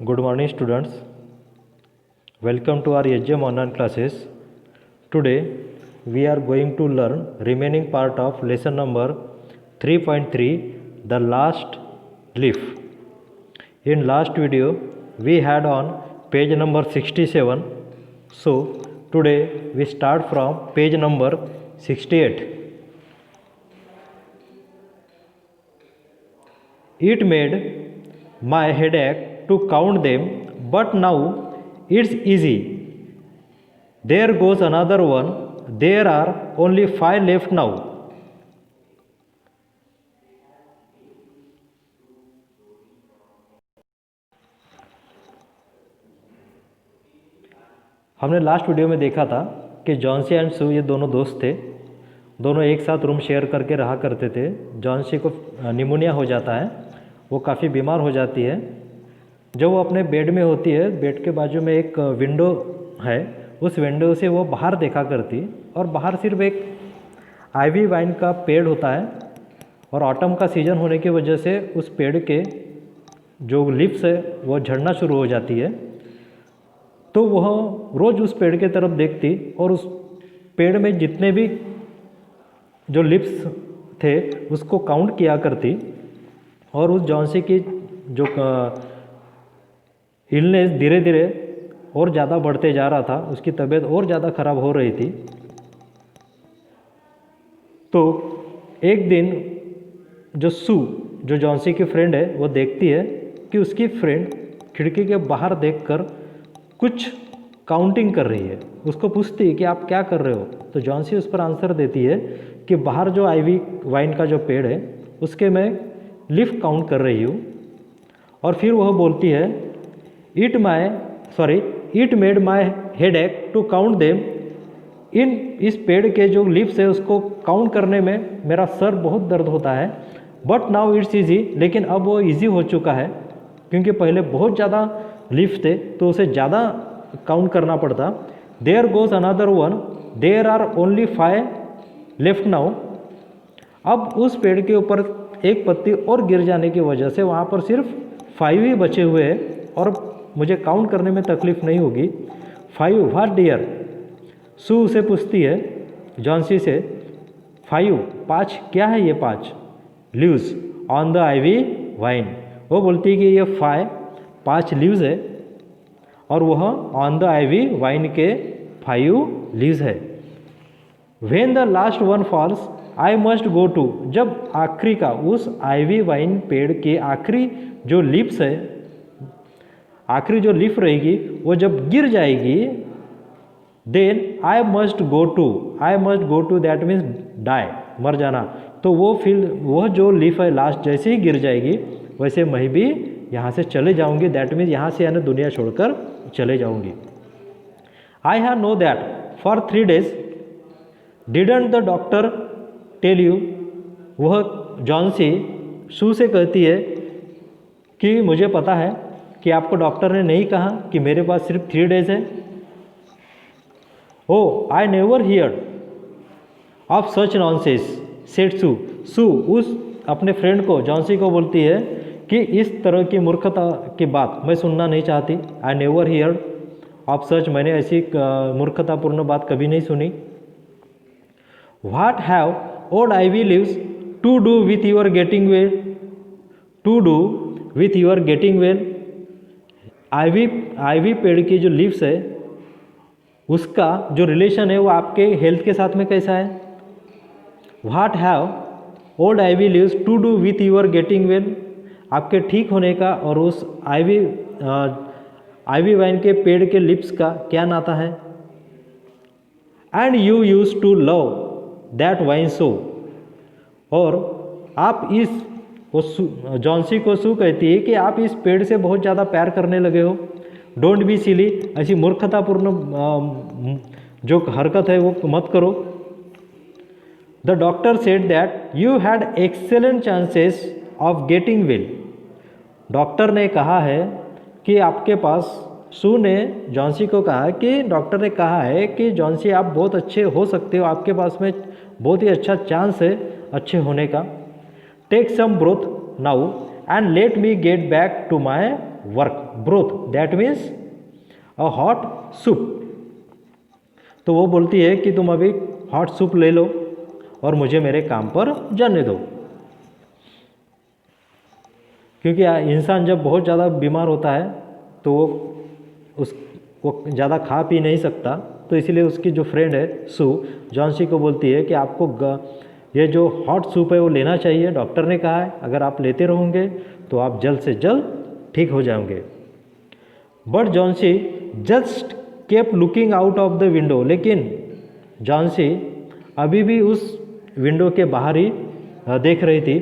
Good morning students. Welcome to our HM online classes. Today we are going to learn remaining part of lesson number 3.3, the last leaf. In last video we had on page number 67. So today we start from page number 68. It made my headache to count them, but now it's easy. There goes another one. There are only 5 left now. हमने last video में देखा था कि Johnsy and सू ये दोनों दोस्त थे। दोनों एक साथ रूम शेयर करके रहा करते थे। जॉन्सी को निमोनिया हो जाता है, वो काफ़ी बीमार हो जाती है। जब वो अपने बेड में होती है, बेड के बाजू में एक विंडो है, उस विंडो से वो बाहर देखा करती और बाहर सिर्फ एक आइवी वाइन का पेड़ होता है और ऑटम का सीज़न होने की वजह से उस पेड़ के जो लीव्स है वो झड़ना शुरू हो जाती है। तो वह रोज़ उस पेड़ के तरफ देखती और उस पेड़ में जितने भी जो लीव्स थे उसको काउंट किया करती और उस जॉन्सी की जो इलनेस धीरे धीरे और ज़्यादा बढ़ते जा रहा था, उसकी तबीयत और ज़्यादा ख़राब हो रही थी। तो एक दिन जो सू, जो जॉन्सी की फ्रेंड है, वो देखती है कि उसकी फ्रेंड खिड़की के बाहर देखकर कुछ काउंटिंग कर रही है। उसको पूछती है कि आप क्या कर रहे हो, तो जॉन्सी उस पर आंसर देती है कि बाहर जो आइवी वाइन का जो पेड़ है उसके मैं लीफ काउंट कर रही हूँ। और फिर वह बोलती है it made my headache to count them. इस पेड़ के जो लीव्स है उसको काउंट करने में मेरा सर बहुत दर्द होता है। बट नाउ इट्स ईजी, लेकिन अब वो ईजी हो चुका है क्योंकि पहले बहुत ज़्यादा लीफ थे तो उसे ज़्यादा काउंट करना पड़ता। There goes another one, there are only 5 left now. अब उस पेड़ के ऊपर एक पत्ती और गिर जाने की वजह से वहाँ पर सिर्फ 5 ही बचे हुए हैं और मुझे काउंट करने में तकलीफ़ नहीं होगी। 5 व्हाट डियर? सू उसे पूछती है जॉन्सी से, 5 क्या है ये 5? Leaves on the ivy wine. वो बोलती है कि ये 5 लीव्स है और वह ऑन द आइवी वाइन के 5 लीव्स है। When the last one falls I must go too. जब आखिरी का, उस आइवी वाइन पेड़ के आखिरी जो लीव्स है, आखिरी जो लीफ रहेगी वो जब गिर जाएगी, then I must go too that means die, मर जाना। तो वह जो लीफ है लास्ट जैसे ही गिर जाएगी वैसे मैं भी यहाँ से चले जाऊँगी। दैट मीन्स यहाँ से यानी दुनिया छोड़कर चले जाऊँगी। I have know that for 3 days। Didn't the doctor tell you? वह जॉन्सी सू से कहती है कि मुझे पता है कि आपको डॉक्टर ने नहीं कहा कि मेरे पास सिर्फ 3 days है। Oh I never heard of such nonsense said Sue. Sue उस अपने फ्रेंड को, जॉन्सी को बोलती है कि इस तरह की मूर्खता की बात मैं सुनना नहीं चाहती। I never heard of such, मैंने ऐसी मूर्खतापूर्ण बात कभी नहीं सुनी। What have old ivy leaves to do with your getting well? Ivy पेड़ की जो लीव्स है उसका जो रिलेशन है वो आपके हेल्थ के साथ में कैसा है? What have old ivy leaves to do with your getting well? आपके ठीक होने का और उस आइवी वाइन के पेड़ के लीव्स का क्या नाता है? And you used to love that vine so. और आप वो जॉन्सी को सू कहती है कि आप इस पेड़ से बहुत ज़्यादा प्यार करने लगे हो। डोंट बी सिली, ऐसी मूर्खतापूर्ण जो हरकत है वो मत करो। The doctor said that you had excellent chances of getting well. Doctor ने कहा है कि आपके पास, सू ने जॉन्सी को कहा कि डॉक्टर ने कहा है कि जॉन्सी आप बहुत अच्छे हो सकते हो, आपके पास में बहुत ही अच्छा चांस है अच्छे होने का। Take some broth now and let me get back to my work. Broth that means a hot soup. तो वो बोलती है कि तुम अभी हॉट सूप ले लो और मुझे मेरे काम पर जाने दो। क्योंकि इंसान जब बहुत ज़्यादा बीमार होता है तो वो ज़्यादा खा पी नहीं सकता, तो इसीलिए उसकी जो फ्रेंड है सू जॉन को बोलती है कि आपको ये जो हॉट सूप है वो लेना चाहिए, डॉक्टर ने कहा है अगर आप लेते रहोगे तो आप जल्द से जल्द ठीक हो जाओगे। But John just kept looking out of the window, लेकिन जॉन अभी भी उस विंडो के बाहर ही देख रही थी,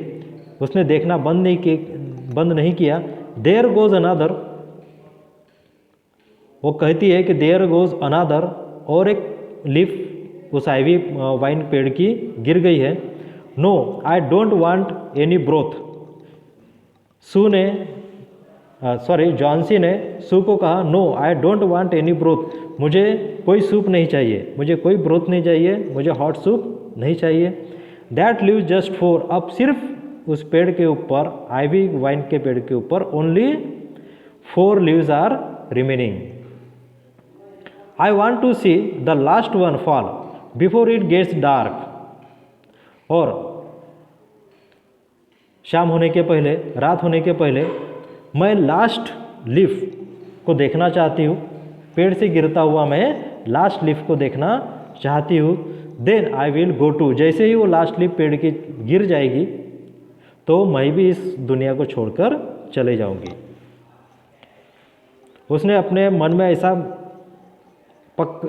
उसने देखना बंद नहीं किया। देयर गोज अनादर, वो कहती है कि देयर गोज अनादर, और एक लीफ उस आइवी वाइन पेड़ की गिर गई है। No I don't want any broth, Johnsy ने सू को कहा no I don't want any broth, मुझे कोई सूप नहीं चाहिए, मुझे कोई ब्रोथ नहीं चाहिए, मुझे हॉट सूप नहीं चाहिए। दैट लीव जस्ट फॉर, अब सिर्फ उस पेड़ के ऊपर, आइवी वाइन के पेड़ के ऊपर only 4 leaves are remaining. I want to see the last one fall before it gets dark, और शाम होने के पहले, रात होने के पहले मैं लास्ट लीफ को देखना चाहती हूँ, पेड़ से गिरता हुआ मैं लास्ट लीफ को देखना चाहती हूँ। Then I will go too, जैसे ही वो लास्ट लीफ पेड़ की गिर जाएगी तो मैं भी इस दुनिया को छोड़कर चले जाऊंगी। उसने अपने मन में ऐसा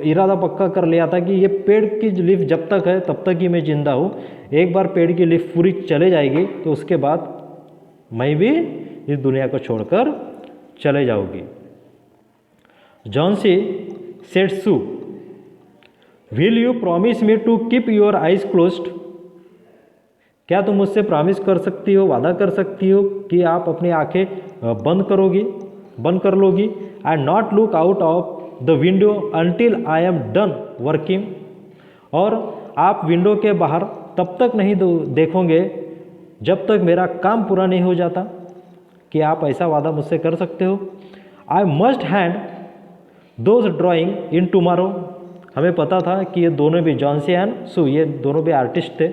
इरादा पक्का कर लिया था कि ये पेड़ की लीफ जब तक है तब तक ही मैं जिंदा हूँ, एक बार पेड़ की लीफ पूरी चले जाएगी तो उसके बाद मैं भी इस दुनिया को छोड़कर चले जाऊंगी। Johnsy said Sue, will you promise me to keep your eyes closed, क्या तुम मुझसे प्रॉमिस कर सकती हो, वादा कर सकती हो कि आप अपनी आंखें बंद कर लोगी। And not look out of the window until I am done working, और आप विंडो के बाहर तब तक नहीं देखोगे जब तक मेरा काम पूरा नहीं हो जाता। कि आप ऐसा वादा मुझसे कर सकते हो। I must hand those drawing in tomorrow, हमें पता था कि ये दोनों भी जॉन्सी एंड सू, ये दोनों भी आर्टिस्ट थे।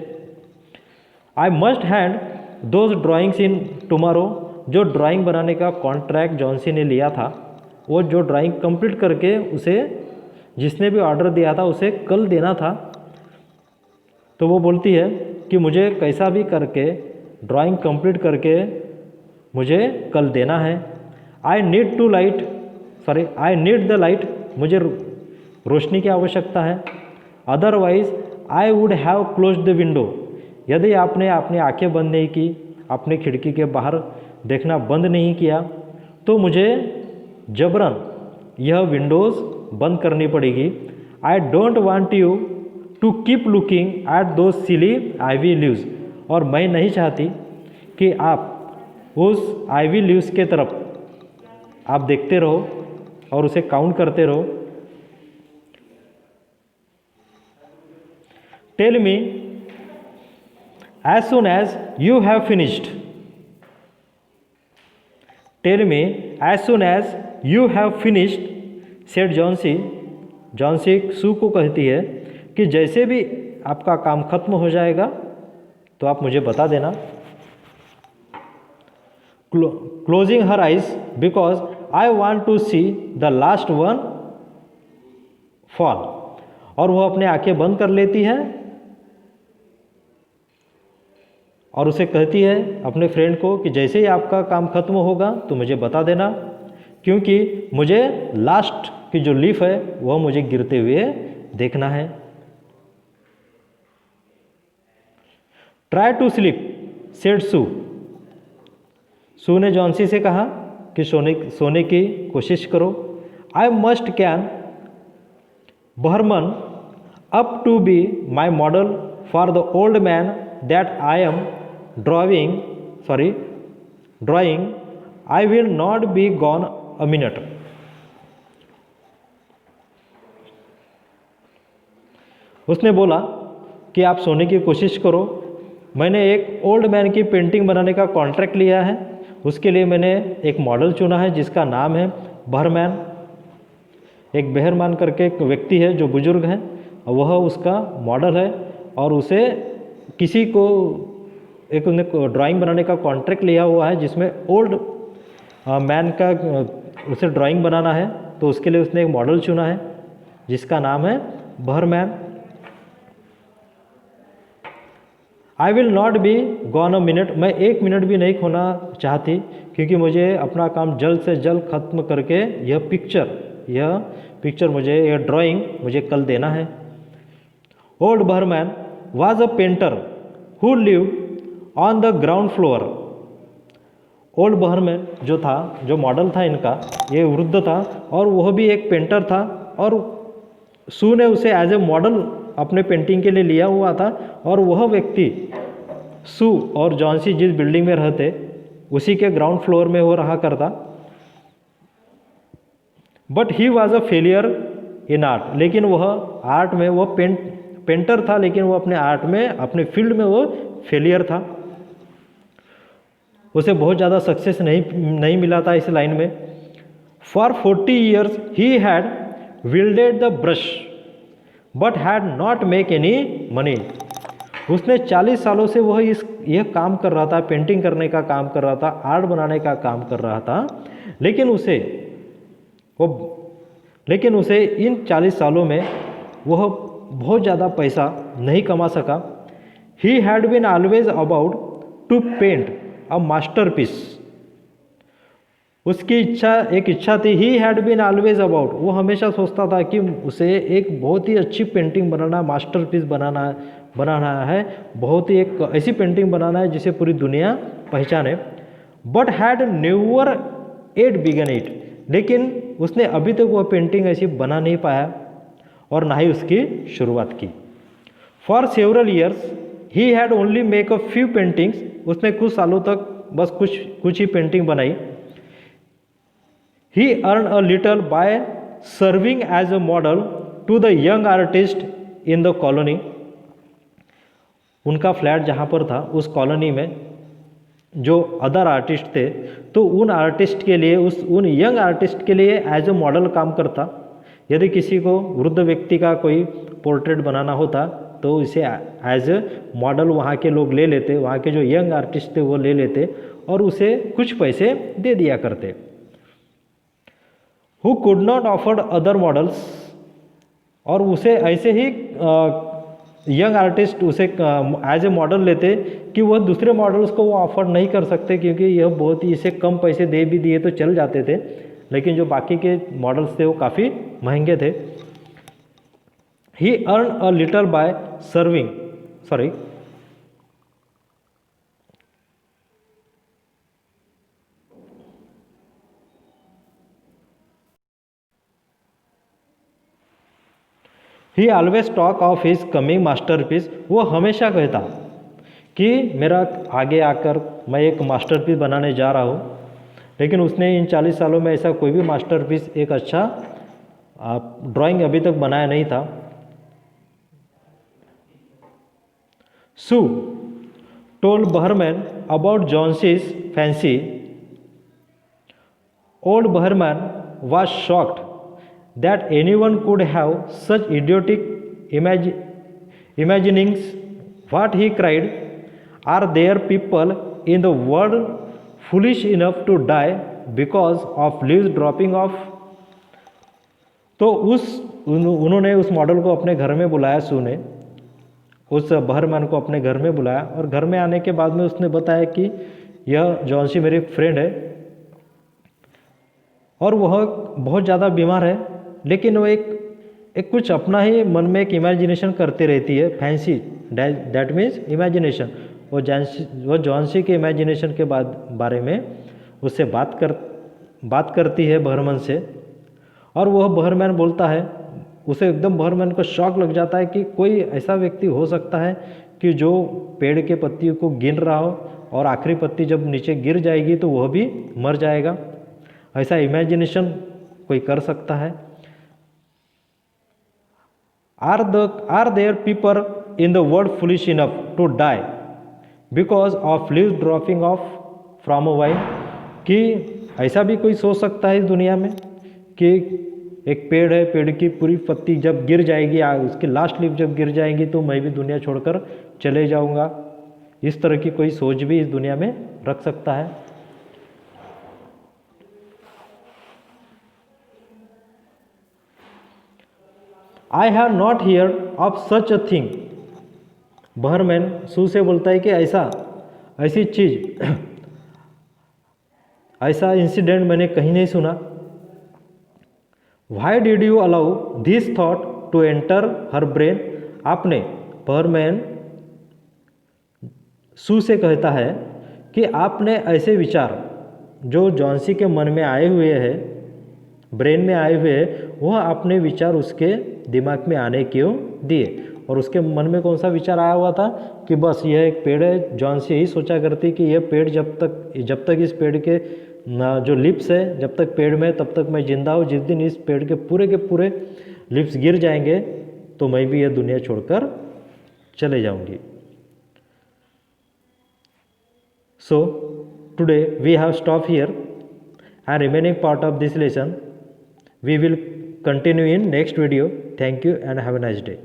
I must hand those drawings in tomorrow, जो ड्राइंग बनाने का कॉन्ट्रैक्ट जॉन्सी ने लिया था, वो जो ड्राइंग कंप्लीट करके उसे जिसने भी ऑर्डर दिया था उसे कल देना था। तो वो बोलती है कि मुझे कैसा भी करके ड्राइंग कंप्लीट करके मुझे कल देना है। आई नीड द लाइट, मुझे रोशनी की आवश्यकता है। Otherwise I would have close the window, यदि आपने अपनी आंखें बंद नहीं की, अपनी खिड़की के बाहर देखना बंद नहीं किया, तो मुझे जबरन यह विंडोज़ बंद करनी पड़ेगी। I don't want you to keep looking at those silly ivy leaves, और मैं नहीं चाहती कि आप उस आइवी लीव्स के तरफ आप देखते रहो और उसे काउंट करते रहो। Tell me as soon as you have finished, tell me as soon as you have finished, said Johnsy Sue को कहती है कि जैसे भी आपका काम खत्म हो जाएगा तो आप मुझे बता देना। Closing her eyes because I want to see the last one fall, और वो अपने आंखें बंद कर लेती है और उसे कहती है अपने फ्रेंड को कि जैसे ही आपका काम खत्म होगा तो मुझे बता देना, क्योंकि मुझे लास्ट की जो लीफ है वह मुझे गिरते हुए देखना है। Try to sleep said Sue ने जॉन्सी से कहा कि सोने की कोशिश करो। I must can Behrman up to be my model for the old man that I am drawing, I will not be gone a minute. उसने बोला कि आप सोने की कोशिश करो, मैंने एक ओल्ड मैन की पेंटिंग बनाने का कॉन्ट्रैक्ट लिया है, उसके लिए मैंने एक मॉडल चुना है जिसका नाम है बहरमैन। एक बहरमैन करके एक व्यक्ति है जो बुजुर्ग है, वह उसका मॉडल है और उसे किसी को एक उन्हें ड्राइंग बनाने का कॉन्ट्रैक्ट लिया हुआ है जिसमें ओल्ड मैन का उसे ड्राइंग बनाना है। तो उसके लिए उसने एक मॉडल चुना है जिसका नाम है Behrman. I will not be gone a minute, मैं 1 मिनट भी नहीं खोना चाहती क्योंकि मुझे अपना काम जल्द से जल्द ख़त्म करके यह पिक्चर मुझे, यह ड्राइंग मुझे कल देना है। Old Behrman was a painter who lived on the ground floor. Old Behrman जो था, जो मॉडल था इनका, ये वृद्ध था और वह भी एक पेंटर था और सू ने उसे एज ए मॉडल अपने पेंटिंग के लिए लिया हुआ था। और वह व्यक्ति सू और जॉन्सी जिस बिल्डिंग में रहते उसी के ग्राउंड फ्लोर में वो रहा करता। But he was a failure in art, लेकिन वह आर्ट में वो पेंटर था, लेकिन वो अपने आर्ट में, अपने फील्ड में वो फेलियर था। उसे बहुत ज़्यादा सक्सेस नहीं मिला था इस लाइन में। For 40 years he had wielded the brush but had not make any money. उसने 40 सालों से वह यह काम कर रहा था, पेंटिंग करने का काम कर रहा था, आर्ट बनाने का काम कर रहा था, लेकिन उसे इन 40 सालों में वह बहुत ज़्यादा पैसा नहीं कमा सका। He had been always about to paint a masterpiece. उसकी एक इच्छा थी, he had been always about, वो हमेशा सोचता था कि उसे एक बहुत ही अच्छी पेंटिंग बनाना, मास्टरपीस बनाना है, बहुत ही एक ऐसी पेंटिंग बनाना है जिसे पूरी दुनिया पहचाने। But had never yet began it, लेकिन उसने अभी तक वह पेंटिंग ऐसी बना नहीं पाया और ना ही उसकी शुरुआत की। For several years he had only make a few paintings, उसने कुछ सालों तक बस कुछ ही पेंटिंग बनाई। He earn a little by serving as a model to the young artist in the colony. उनका फ्लैट जहाँ पर था उस कॉलोनी में जो अदर आर्टिस्ट थे, तो उन आर्टिस्ट के लिए, उन यंग आर्टिस्ट के लिए एज अ मॉडल काम करता। यदि किसी को वृद्ध व्यक्ति का कोई पोर्ट्रेट बनाना होता तो इसे एज ए मॉडल वहाँ के लोग ले लेते, वहाँ के जो यंग आर्टिस्ट थे वो ले लेते और उसे कुछ पैसे दे दिया करते। Who could not offered other models, और उसे ऐसे ही यंग आर्टिस्ट उसे एज ए मॉडल लेते कि वह दूसरे मॉडल्स को वो ऑफर नहीं कर सकते क्योंकि यह बहुत ही, इसे कम पैसे दे भी दिए तो चल जाते थे, लेकिन जो बाकी के मॉडल्स थे वो काफ़ी महंगे थे। He earn a little by serving, he always talk of his coming masterpiece, वो हमेशा कहता कि मेरा आगे आकर मैं एक मास्टरपीस बनाने जा रहा हूँ, लेकिन उसने इन 40 सालों में ऐसा कोई भी मास्टरपीस, एक अच्छा ड्राइंग अभी तक बनाया नहीं था। Sue told Behrman about Johnsy's fancy. Old Behrman was shocked that anyone could have such idiotic imaginings. What he cried, are there people in the world foolish enough to die because of leaves dropping off? तो उन्होंने उस model को अपने घर में बुलाया, सू ने उस बहरमैन को अपने घर में बुलाया और घर में आने के बाद में उसने बताया कि यह जॉन्सी मेरी फ्रेंड है और वह बहुत ज़्यादा बीमार है, लेकिन वो एक कुछ अपना ही मन में एक इमेजिनेशन करती रहती है, फैंसी, दैट मीन्स इमेजिनेशन। वो जॉन्सी के इमेजिनेशन के बारे में उससे बात करती है बहरमैन से, और वह बहरमैन बोलता है, उसे एकदम बहरमैन को शॉक लग जाता है कि कोई ऐसा व्यक्ति हो सकता है कि जो पेड़ के पत्तियों को गिन रहा हो और आखिरी पत्ती जब नीचे गिर जाएगी तो वह भी मर जाएगा, ऐसा इमेजिनेशन कोई कर सकता है। Are there people in the world foolish enough to die because of leaves dropping off from a vine. कि ऐसा भी कोई सोच सकता है इस दुनिया में कि एक पेड़ है, पेड़ की पूरी पत्ती जब गिर जाएगी, उसकी लास्ट लीफ जब गिर जाएंगी तो मैं भी दुनिया छोड़कर चले जाऊंगा। इस तरह की कोई सोच भी इस दुनिया में रख सकता है। I have not hear of such a thing. Behrman Sue से बोलता है कि ऐसी चीज ऐसा इंसिडेंट मैंने कहीं नहीं सुना। Why did you allow this thought to enter her brain. आपने, बहरमैन सू से कहता है कि आपने ऐसे विचार जो जॉन्सी के मन में आए हुए हैं, ब्रेन में आए हुए हैं, वह अपने विचार उसके दिमाग में आने क्यों दिए। और उसके मन में कौन सा विचार आया हुआ था कि बस यह एक पेड़ है। जॉन्सी यही सोचा करती कि यह पेड़ जब तक इस पेड़ के जो लिप्स है जब तक पेड़ में, तब तक मैं जिंदा हूँ। जिस दिन इस पेड़ के पूरे लिप्स गिर जाएंगे तो मैं भी यह दुनिया छोड़कर चले जाऊंगी। So today we have stopped here, and remaining part of this lesson we will continue in next video. Thank you and have a nice day.